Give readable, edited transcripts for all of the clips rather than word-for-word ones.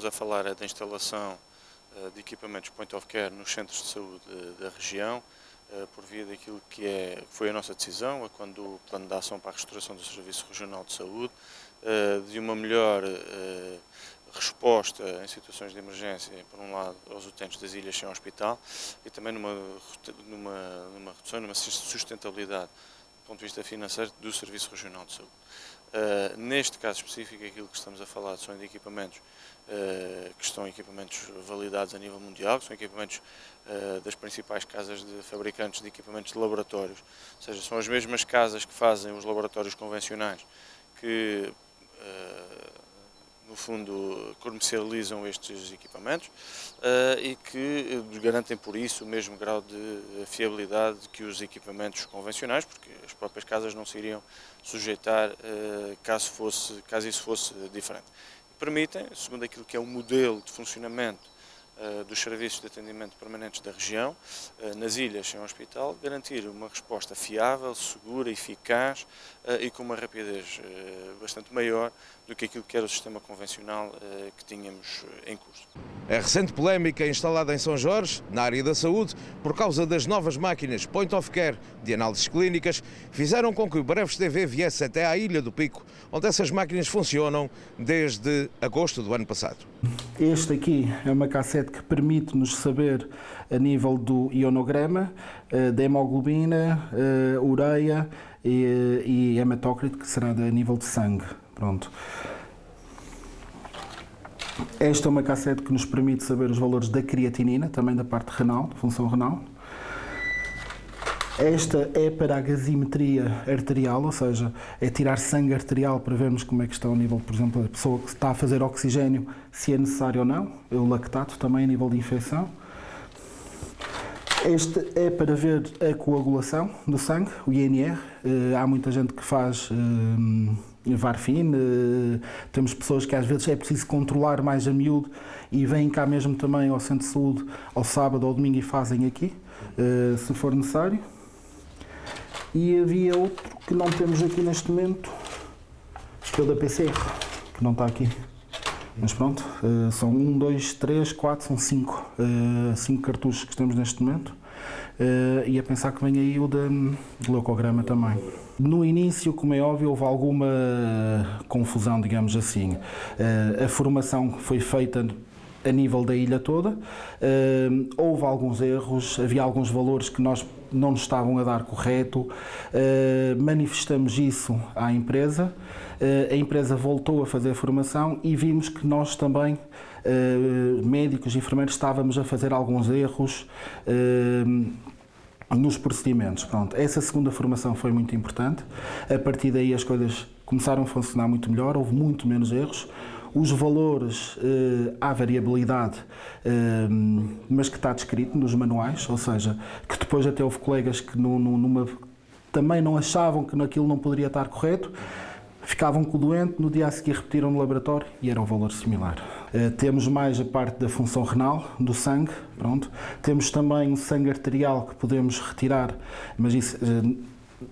estamos a falar é da instalação de equipamentos Point of Care nos centros de saúde da região, por via daquilo que foi a nossa decisão, quando o Plano de Ação para a Restauração do Serviço Regional de Saúde, de uma melhor resposta em situações de emergência, por um lado, aos utentes das ilhas sem hospital, e também numa redução, numa sustentabilidade, do ponto de vista financeiro, do Serviço Regional de Saúde. Neste caso específico, aquilo que estamos a falar são de equipamentos que são equipamentos validados a nível mundial, que são equipamentos das principais casas de fabricantes de equipamentos de laboratórios, ou seja, são as mesmas casas que fazem os laboratórios convencionais que, no fundo, comercializam estes equipamentos e que garantem por isso o mesmo grau de fiabilidade que os equipamentos convencionais, porque as próprias casas não se iriam sujeitar caso isso fosse diferente. Permitem, segundo aquilo que é o modelo de funcionamento dos serviços de atendimento permanentes da região, nas ilhas sem hospital, garantir uma resposta fiável, segura, eficaz e com uma rapidez bastante maior do que aquilo que era o sistema convencional que tínhamos em curso. A recente polémica instalada em São Jorge, na área da saúde, por causa das novas máquinas Point of Care de análises clínicas, fizeram com que o Breves TV viesse até à Ilha do Pico, onde essas máquinas funcionam desde agosto do ano passado. Este aqui é uma cassete que permite-nos saber a nível do ionograma, da hemoglobina, ureia e hematócrito, que será a nível de sangue. Pronto. Esta é uma cassete que nos permite saber os valores da creatinina, também da parte renal, da função renal. Esta é para a gazimetria arterial, ou seja, é tirar sangue arterial para vermos como é que está o nível, por exemplo, da pessoa que está a fazer oxigênio, se é necessário ou não. É o lactato também a nível de infecção. Este é para ver a coagulação do sangue, o INR. Há muita gente que faz Varfin. Temos pessoas que às vezes é preciso controlar mais a miúdo e vêm cá mesmo também ao centro de saúde ao sábado ou ao domingo e fazem aqui, se for necessário. E havia outro que não temos aqui neste momento, que é o da PCR, que não está aqui. Mas pronto, são 1, 2, 3, 4, são 5 cartuchos que temos neste momento. E a pensar que vem aí o do leucograma também. No início, como é óbvio, houve alguma confusão, digamos assim. A formação foi feita a nível da ilha toda, houve alguns erros, havia alguns valores que não nos estavam a dar correto, manifestamos isso à empresa, a empresa voltou a fazer a formação e vimos que nós também, médicos e enfermeiros, estávamos a fazer alguns erros nos procedimentos. Pronto, essa segunda formação foi muito importante, a partir daí as coisas começaram a funcionar muito melhor, houve muito menos erros. Os valores, há variabilidade, mas que está descrito nos manuais, ou seja, que depois até houve colegas que também não achavam que aquilo não poderia estar correto, ficavam com o doente, no dia a seguir repetiram no laboratório e era um valor similar. Temos mais a parte da função renal, do sangue, pronto. Temos também o sangue arterial que podemos retirar, mas isso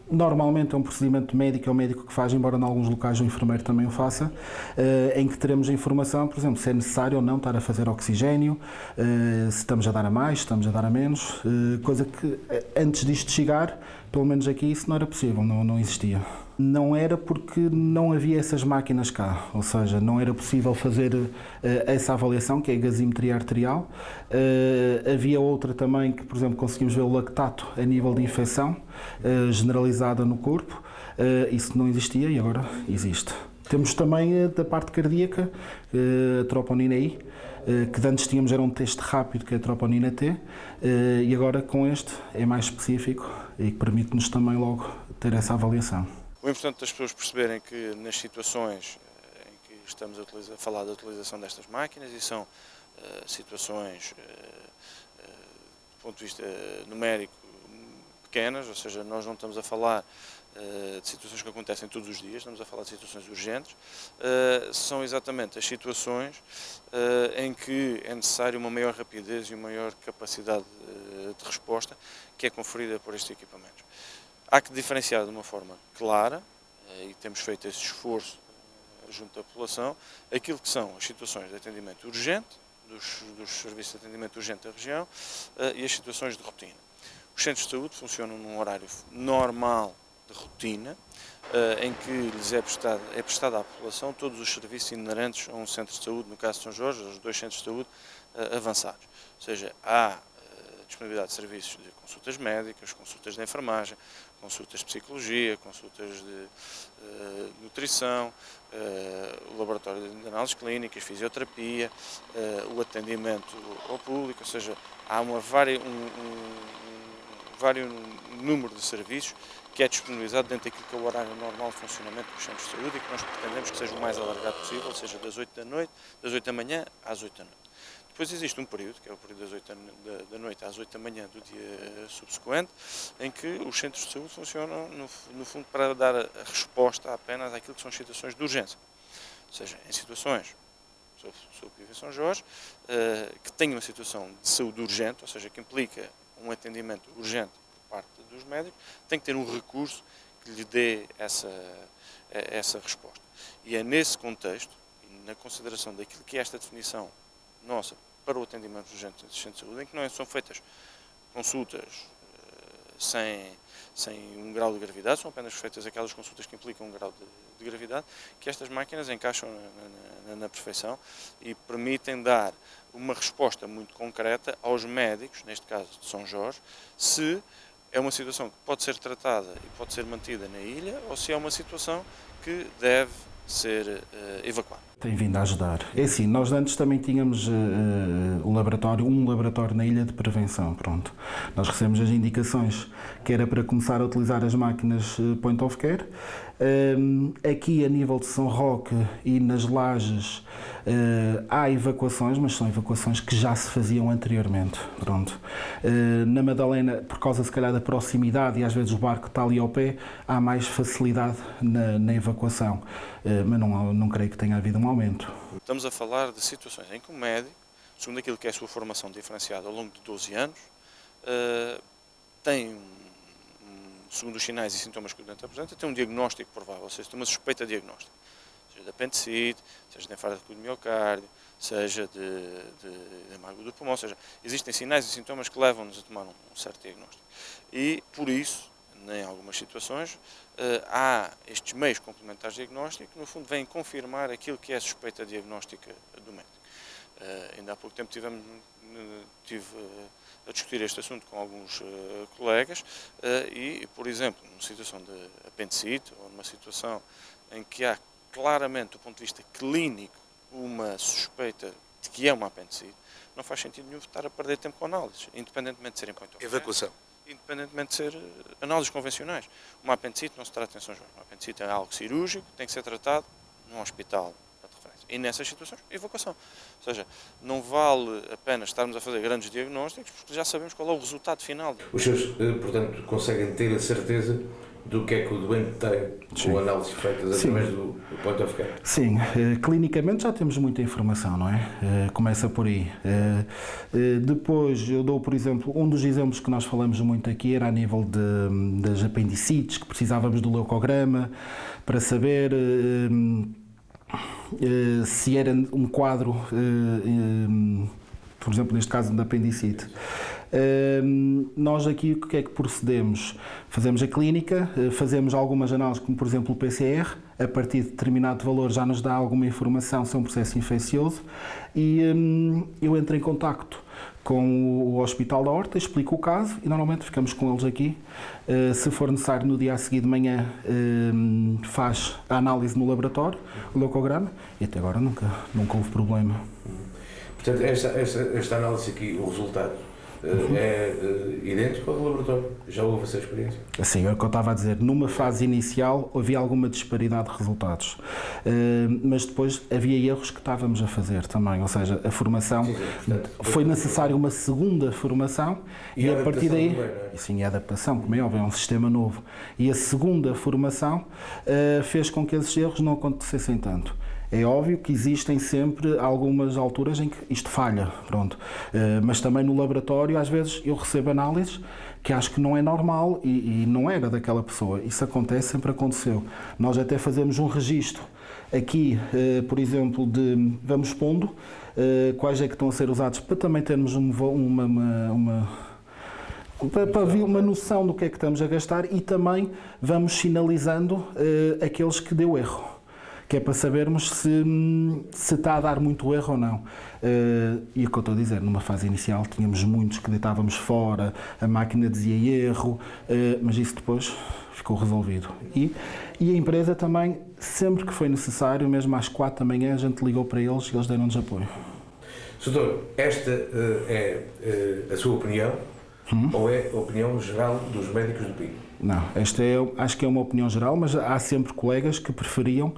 normalmente é um procedimento médico, é o médico que faz, embora em alguns locais o enfermeiro também o faça, em que teremos a informação, por exemplo, se é necessário ou não estar a fazer oxigênio, se estamos a dar a mais, se estamos a dar a menos, coisa que antes disto chegar, pelo menos aqui, isso não era possível, não existia. Não era porque não havia essas máquinas cá, ou seja, não era possível fazer essa avaliação, que é a gazimetria arterial. Havia outra também que, por exemplo, conseguimos ver o lactato a nível de infecção generalizada no corpo. Isso não existia e agora existe. Temos também da parte cardíaca, a troponina I, que antes tínhamos era um teste rápido, que é a troponina T, e agora com este é mais específico e permite-nos também logo ter essa avaliação. O importante das pessoas perceberem que nas situações em que estamos a falar da utilização destas máquinas, e são situações do ponto de vista numérico pequenas, ou seja, nós não estamos a falar de situações que acontecem todos os dias, estamos a falar de situações urgentes, são exatamente as situações em que é necessário uma maior rapidez e uma maior capacidade de resposta que é conferida por estes equipamentos. Há que diferenciar de uma forma clara, e temos feito esse esforço junto da população aquilo que são as situações de atendimento urgente, dos serviços de atendimento urgente da região e as situações de rotina. Os centros de saúde funcionam num horário normal de rotina, em que lhes é prestado à população todos os serviços inerentes a um centro de saúde, no caso de São Jorge, aos 2 centros de saúde avançados. Ou seja, há disponibilidade de serviços de consultas médicas, consultas de enfermagem, consultas de psicologia, consultas de nutrição, o laboratório de análises clínicas, fisioterapia, o atendimento ao público, ou seja, há um número de serviços que é disponibilizado dentro daquilo que é o horário normal de funcionamento dos centros de saúde e que nós pretendemos que seja o mais alargado possível, ou seja, das 8 da manhã às 8 da noite. Depois existe um período, que é o período das 8 da noite às 8 da manhã do dia subsequente, em que os centros de saúde funcionam, no fundo, para dar a resposta apenas àquilo que são situações de urgência. Ou seja, em situações, sou que vive em São Jorge, que tenham uma situação de saúde urgente, ou seja, que implica um atendimento urgente por parte dos médicos, tem que ter um recurso que lhe dê essa resposta. E é nesse contexto, e na consideração daquilo que é esta definição nossa para o atendimento urgente dos centros de saúde, em que não são feitas consultas sem um grau de gravidade, são apenas feitas aquelas consultas que implicam um grau de gravidade, que estas máquinas encaixam na perfeição e permitem dar uma resposta muito concreta aos médicos, neste caso de São Jorge, se é uma situação que pode ser tratada e pode ser mantida na ilha ou se é uma situação que deve ser evacuada. Tem vindo a ajudar. É assim, nós antes também tínhamos um laboratório na ilha de prevenção, pronto. Nós recebemos as indicações que era para começar a utilizar as máquinas Point of Care. Aqui a nível de São Roque e nas Lajes há evacuações, mas são evacuações que já se faziam anteriormente, pronto. Na Madalena, por causa se calhar da proximidade e às vezes o barco está ali ao pé, há mais facilidade na evacuação, mas não creio que tenha havido um aumento. Estamos a falar de situações em que o médico, segundo aquilo que é a sua formação diferenciada ao longo de 12 anos, tem segundo os sinais e sintomas que o doente apresenta, tem um diagnóstico provável, ou seja, tem uma suspeita diagnóstica, seja de apendicite, seja de infarto do miocárdio, seja de embargo do pulmão, ou seja, existem sinais e sintomas que levam-nos a tomar um certo diagnóstico. E, por isso, em algumas situações, há estes meios complementares de diagnóstico que, no fundo, vêm confirmar aquilo que é a suspeita diagnóstica do médico. Ainda há pouco tempo tive a discutir este assunto com alguns colegas e, por exemplo, numa situação de apendicite ou numa situação em que há claramente, do ponto de vista clínico, uma suspeita de que é uma apendicite, não faz sentido nenhum estar a perder tempo com análises, independentemente de serem point of care, Evacuação. independentemente de ser análises convencionais. Uma apendicite não se trata em São João. Uma apendicite é algo cirúrgico, tem que ser tratado num hospital de referência. E nessas situações, evacuação. Ou seja, não vale a pena estarmos a fazer grandes diagnósticos porque já sabemos qual é o resultado final. Os senhores, portanto, conseguem ter a certeza do que é que o doente tem com análises feitas através do Point of Care? Sim, clinicamente já temos muita informação, não é? Começa por aí. Depois eu dou, por exemplo, um dos exemplos que nós falamos muito aqui era a nível das apendicites, que precisávamos do leucograma para saber se era um quadro, por exemplo, neste caso da apendicite. Nós aqui o que é que procedemos? Fazemos a clínica, fazemos algumas análises, como por exemplo o PCR, a partir de determinado valor já nos dá alguma informação se é um processo infeccioso e eu entro em contacto com o Hospital da Horta, explico o caso e normalmente ficamos com eles aqui. Se for necessário, no dia a seguir de manhã faz a análise no laboratório, o leucograma, e até agora nunca houve problema. Portanto, esta análise aqui, o resultado, é idêntico ao do laboratório? Já houve essa experiência? Assim, é o que eu estava a dizer. Numa fase inicial havia alguma disparidade de resultados, mas depois havia erros que estávamos a fazer também, ou seja, a formação, portanto, foi necessária uma segunda formação e a partir daí, sim, a adaptação, como é óbvio, é um sistema novo, e a segunda formação fez com que esses erros não acontecessem tanto. É óbvio que existem sempre algumas alturas em que isto falha, pronto. Mas também no laboratório, às vezes, eu recebo análises que acho que não é normal e não era daquela pessoa. Isso acontece, sempre aconteceu. Nós até fazemos um registro aqui, por exemplo, vamos pondo quais é que estão a ser usados para também termos para ver uma noção do que é que estamos a gastar, e também vamos sinalizando aqueles que deu erro, que é para sabermos se está a dar muito erro ou não. E o que eu estou a dizer, numa fase inicial tínhamos muitos que deitávamos fora, a máquina dizia erro, mas isso depois ficou resolvido. E a empresa também, sempre que foi necessário, mesmo às 4 da manhã, a gente ligou para eles e eles deram-nos apoio. Doutor, esta é a sua opinião ou é a opinião geral dos médicos do Pico? Não, esta acho que é uma opinião geral, mas há sempre colegas que preferiam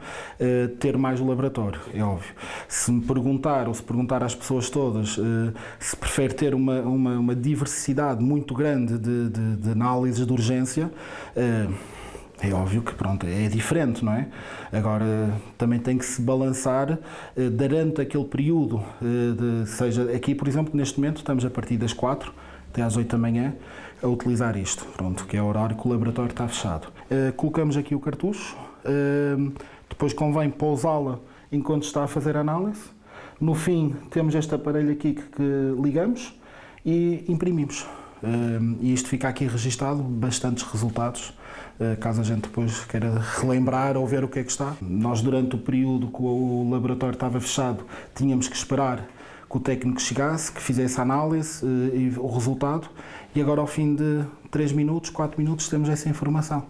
ter mais o laboratório, é óbvio. Se me perguntar, ou se perguntar às pessoas todas, se prefere ter uma diversidade muito grande de análises de urgência, é óbvio que pronto, é diferente, não é? Agora, também tem que se balançar durante aquele período, seja aqui, por exemplo, neste momento, estamos a partir das 4 até às 8 da manhã, a utilizar isto, pronto, que é o horário que o laboratório está fechado. Colocamos aqui o cartucho, depois convém pousá-la enquanto está a fazer a análise. No fim, temos este aparelho aqui que ligamos e imprimimos. E isto fica aqui registado, bastantes resultados, caso a gente depois queira relembrar ou ver o que é que está. Nós, durante o período que o laboratório estava fechado, tínhamos que esperar que o técnico chegasse, que fizesse a análise e o resultado, e agora ao fim de 3 minutos, 4 minutos, temos essa informação.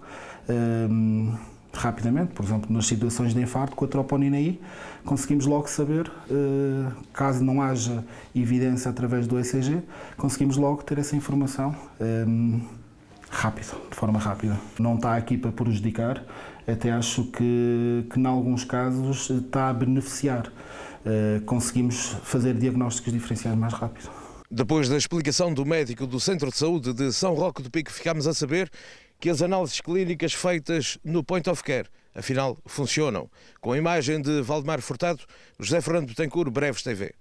Rapidamente, por exemplo, nas situações de infarto, com a troponina I, conseguimos logo saber, caso não haja evidência através do ECG, conseguimos logo ter essa informação rápido, de forma rápida. Não está aqui para prejudicar, até acho que em alguns casos está a beneficiar. Conseguimos fazer diagnósticos diferenciais mais rápido. Depois da explicação do médico do Centro de Saúde de São Roque do Pico, ficámos a saber que as análises clínicas feitas no Point of Care, afinal, funcionam. Com a imagem de Valdemar Furtado, José Fernando Betancourt, Breves TV.